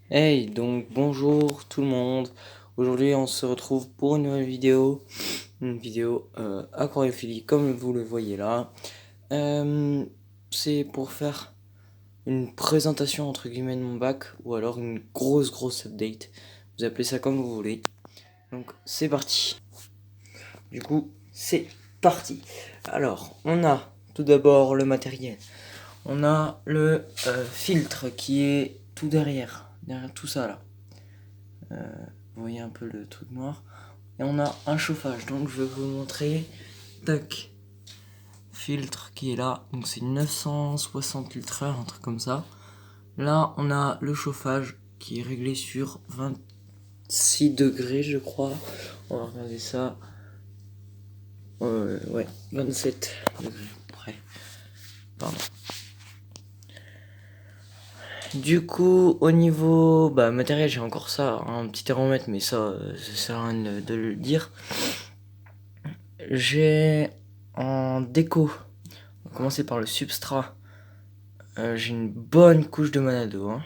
Hey, donc bonjour tout le monde. Aujourd'hui, on se retrouve pour une nouvelle vidéo. Une vidéo aquariophilie, comme vous le voyez là. C'est pour faire une présentation entre guillemets de mon bac ou alors une grosse update. Vous appelez ça comme vous voulez. Donc, c'est parti. Du coup, c'est parti. Alors, on a tout d'abord le matériel. On a le filtre qui est tout derrière tout ça là. Vous voyez un peu le truc noir. Et on a un chauffage, donc je vais vous montrer. Tac, filtre qui est là, donc c'est 960 litres heure, un truc comme ça. Là, on a le chauffage qui est réglé sur 26 degrés, je crois. On va regarder ça. Ouais, 27 degrés. Près. Pardon. Du coup, au niveau matériel, j'ai encore ça, un petit thermomètre, mais ça sert à rien de le dire. J'ai en déco, on va commencer par le substrat. J'ai une bonne couche de Manado. Hein.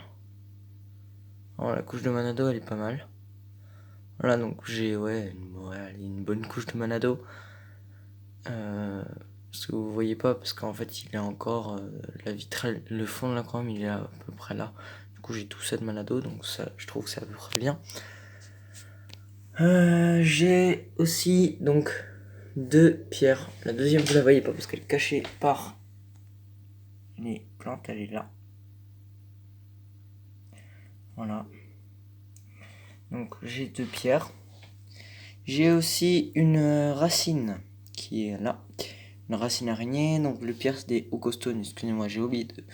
Alors, la couche de Manado, elle est pas mal. Voilà, donc j'ai une bonne couche de Manado. Ce que vous voyez pas, parce qu'en fait, il est encore la vitrelle, le fond de l'aquarium, il est à peu près là. Du coup, j'ai tout ça de Manado, donc ça, je trouve que c'est à peu près bien. J'ai aussi donc deux pierres. La deuxième, vous la voyez pas parce qu'elle est cachée par les plantes, elle est là. Voilà. Donc j'ai deux pierres. J'ai aussi une racine qui est là. Une racine araignée. Donc le pierre c'est des Hocostones. Excusez-moi, j'ai oublié de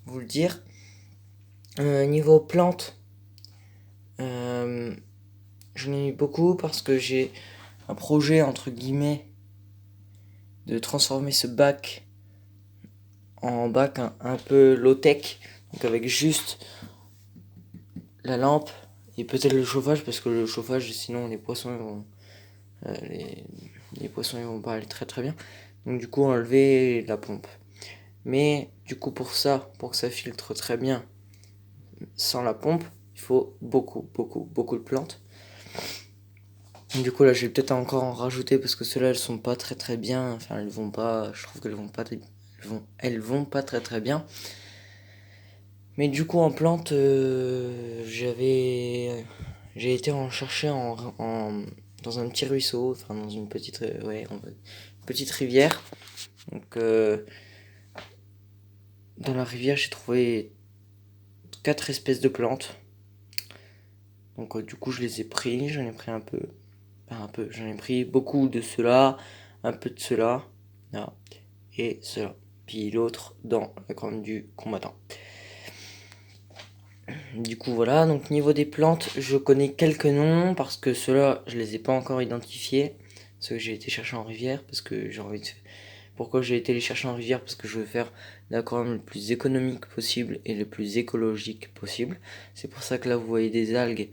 vous le dire. Niveau plante, j'en ai eu beaucoup parce que j'ai un projet entre guillemets de transformer ce bac en bac un peu low-tech. Donc avec juste la lampe et peut-être le chauffage parce que le chauffage sinon les poissons ils vont les poissons ils vont pas aller très bien. Donc du coup enlever la pompe. Mais du coup pour ça, pour que ça filtre très bien sans la pompe, il faut beaucoup de plantes. Du coup là je vais peut-être encore en rajouter parce que ceux-là elles sont pas très bien. Enfin elles vont pas. Je trouve qu'elles vont pas elles vont pas très bien. Mais du coup en plantes j'ai été en chercher dans un petit ruisseau, enfin dans une petite petite rivière. Donc dans la rivière j'ai trouvé 4 espèces de plantes. Donc du coup je les ai pris, j'en ai pris j'en ai pris beaucoup de cela, un peu de cela, là, et cela. Puis l'autre dans la corne du combattant. Du coup voilà, donc niveau des plantes, je connais quelques noms parce que ceux-là, je les ai pas encore identifiés. Ceux que j'ai été chercher en rivière parce que j'ai envie de... Pourquoi j'ai été les chercher en rivière? Parce que je veux faire l'aquarium le plus économique possible et le plus écologique possible. C'est pour ça que là vous voyez des algues,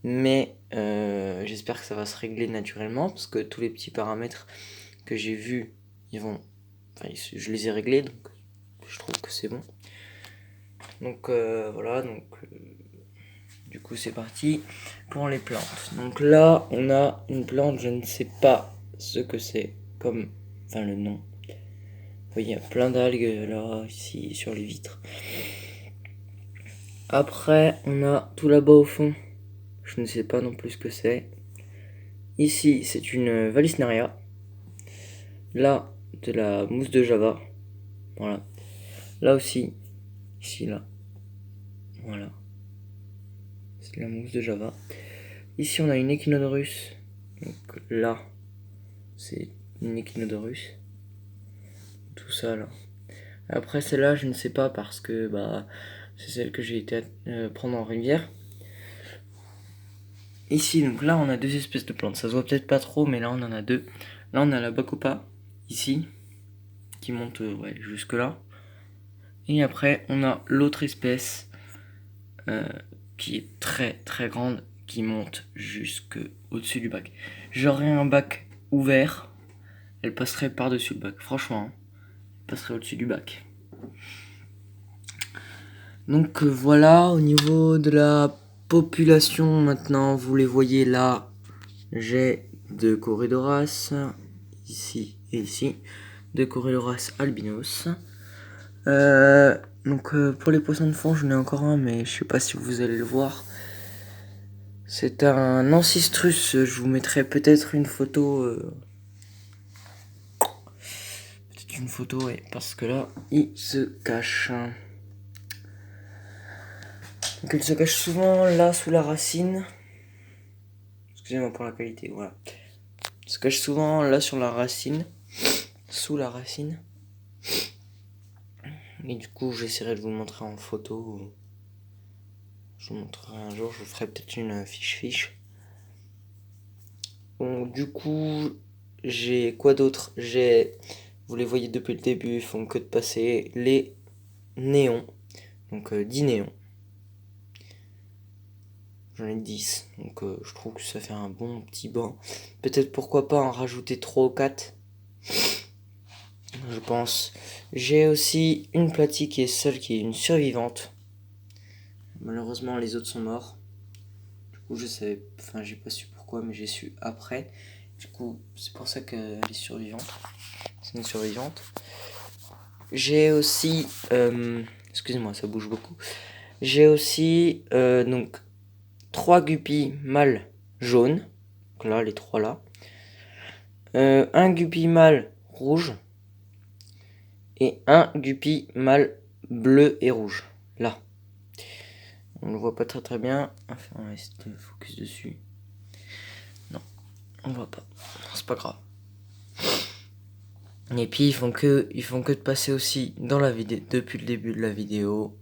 mais j'espère que ça va se régler naturellement parce que tous les petits paramètres que j'ai vus, je les ai réglés, donc je trouve que c'est bon. Donc voilà, du coup c'est parti pour les plantes. Donc là on a une plante, je ne sais pas ce que c'est comme, enfin le nom. Vous voyez, il y a plein d'algues là, ici sur les vitres. Après on a tout là-bas au fond, je ne sais pas non plus ce que c'est. Ici c'est une Valisneria. Là de la mousse de Java. Voilà. Là aussi, ici là. Voilà. C'est de la mousse de Java. Ici on a une Echinodorus. Donc là, c'est une Echinodorus. Tout ça là. Après celle-là, je ne sais pas parce que c'est celle que j'ai été prendre en rivière. Ici, donc là, on a deux espèces de plantes. Ça se voit peut-être pas trop, mais là, on en a deux. Là, on a la Bacopa, ici, qui monte jusque là. Et après, on a l'autre espèce qui est très grande, qui monte jusque au-dessus du bac. J'aurais un bac ouvert, elle passerait par-dessus le bac. Franchement, elle passerait au-dessus du bac. Donc voilà, au niveau de la population maintenant, vous les voyez là, j'ai 2 Corydoras, ici et ici, 2 Corydoras albinos. Pour les poissons de fond, j'en ai encore un, mais je sais pas si vous allez le voir. C'est un Ancistrus, je vous mettrai peut-être une photo. Peut-être une photo, ouais, parce que là, il se cache. Donc il se cache souvent là sous la racine. Excusez-moi pour la qualité, voilà. Il se cache souvent là sur la racine, sous la racine. Et du coup, j'essaierai de vous le montrer en photo. Je vous montrerai un jour, je vous ferai peut-être une fiche. Bon, du coup, j'ai quoi d'autre? Vous les voyez depuis le début, ils font que de passer les néons. Donc 10 néons. J'en ai 10. Donc je trouve que ça fait un bon petit banc. Peut-être pourquoi pas en rajouter 3 ou 4. Je pense. J'ai aussi une platie qui est seule, qui est une survivante. Malheureusement, les autres sont morts. Du coup, je savais. Enfin, j'ai pas su pourquoi, mais j'ai su après. Du coup, c'est pour ça qu'elle est survivante. C'est une survivante. J'ai aussi. Excusez-moi, ça bouge beaucoup. J'ai aussi donc 3 guppies mâles jaunes. Donc là, les 3 là. Un guppy mâle rouge. Et un guppy mâle bleu et rouge. Là. On ne voit pas très bien. Enfin, on va essayer de focus dessus. Non, on voit pas. C'est pas grave. Et puis ils font que de passer aussi dans la vidéo, depuis le début de la vidéo,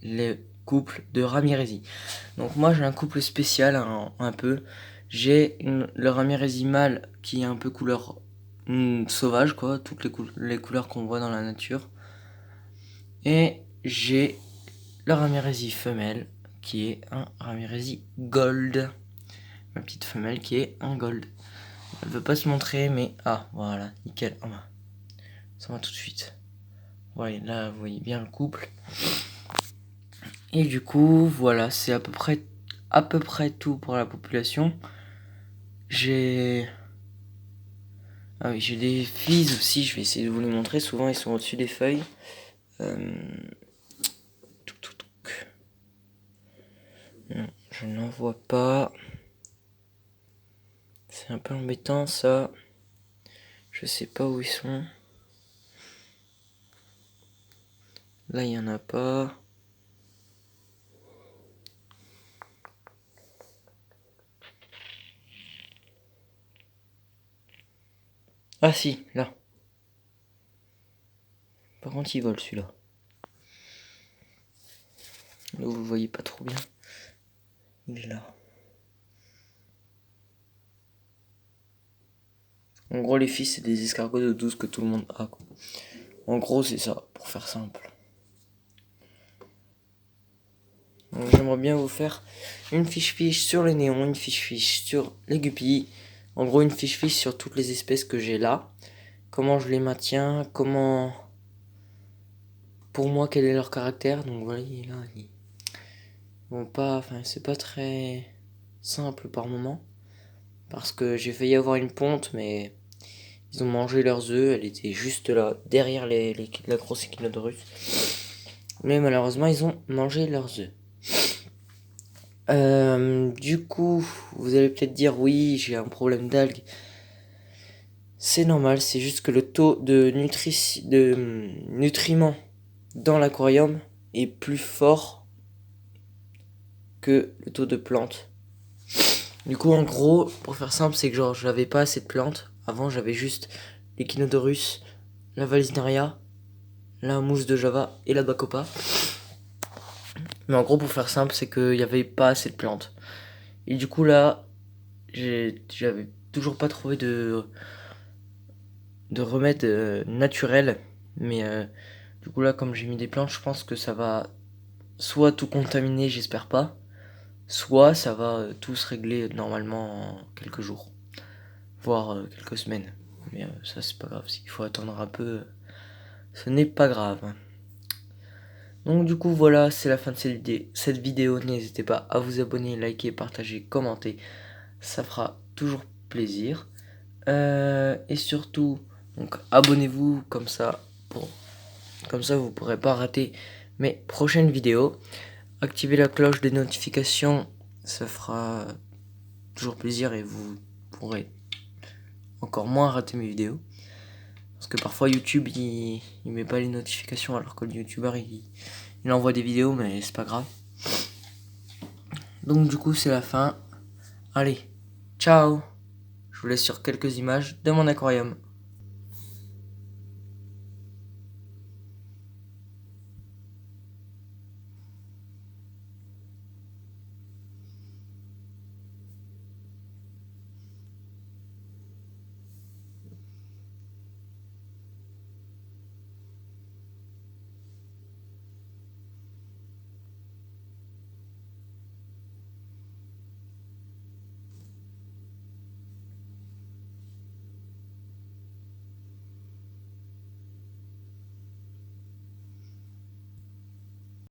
les couples de Ramirezi. Donc moi j'ai un couple spécial un peu. J'ai le Ramirezi mâle qui est un peu couleur sauvage quoi, toutes les couleurs qu'on voit dans la nature. Et j'ai le Ramirezi femelle qui est un Ramirezi gold. Ma petite femelle qui est un gold. Elle veut pas se montrer mais ah voilà, nickel. Oh, bah. Ça va tout de suite. Ouais, là vous voyez bien le couple. Et du coup, voilà, c'est à peu près tout pour la population. J'ai Ah oui, j'ai des filles aussi, je vais essayer de vous les montrer. Souvent ils sont au-dessus des feuilles. Non, je n'en vois pas. C'est un peu embêtant ça. Je sais pas où ils sont. Là il y en a pas. Ah si, là. Par contre il vole celui-là. Là vous le voyez pas trop bien. Il est là. En gros les filles c'est des escargots de 12 que tout le monde a quoi. En gros c'est ça, pour faire simple. Donc j'aimerais bien vous faire une fiche sur les néons, une fiche sur les guppies. En gros une fiche sur toutes les espèces que j'ai là. Comment je les maintiens, comment... Pour moi quel est leur caractère. Donc voilà, là, ils vont pas... Enfin c'est pas très simple par moment. Parce que j'ai failli avoir une ponte mais... Ils ont mangé leurs œufs, elle était juste là, derrière la grosse échinoderus. Mais malheureusement ils ont mangé leurs œufs. Du coup, vous allez peut-être dire oui, j'ai un problème d'algues. C'est normal, c'est juste que le taux de nutriments dans l'aquarium est plus fort que le taux de plantes. Du coup, en gros, pour faire simple, c'est que genre j'avais pas assez de plantes. Avant, j'avais juste l'échinoderus, la vallisneria, la mousse de Java et la bacopa. Mais en gros, pour faire simple, c'est qu'il n'y avait pas assez de plantes. Et du coup, là, j'avais toujours pas trouvé de remède naturel. Mais du coup, là, comme j'ai mis des plantes, je pense que ça va soit tout contaminer, j'espère pas. Soit ça va tout se régler normalement en quelques jours. Voire quelques semaines. Mais ça, c'est pas grave. S'il faut attendre un peu, ce n'est pas grave. Donc du coup voilà, c'est la fin de cette vidéo. N'hésitez pas à vous abonner, liker, partager, commenter. Ça fera toujours plaisir. Et surtout, donc abonnez-vous comme ça vous pourrez pas rater mes prochaines vidéos. Activez la cloche des notifications, ça fera toujours plaisir et vous pourrez encore moins rater mes vidéos. Parce que parfois YouTube il met pas les notifications alors que le youtubeur il envoie des vidéos, mais c'est pas grave. Donc du coup c'est la fin. Allez, ciao. Je vous laisse sur quelques images de mon aquarium.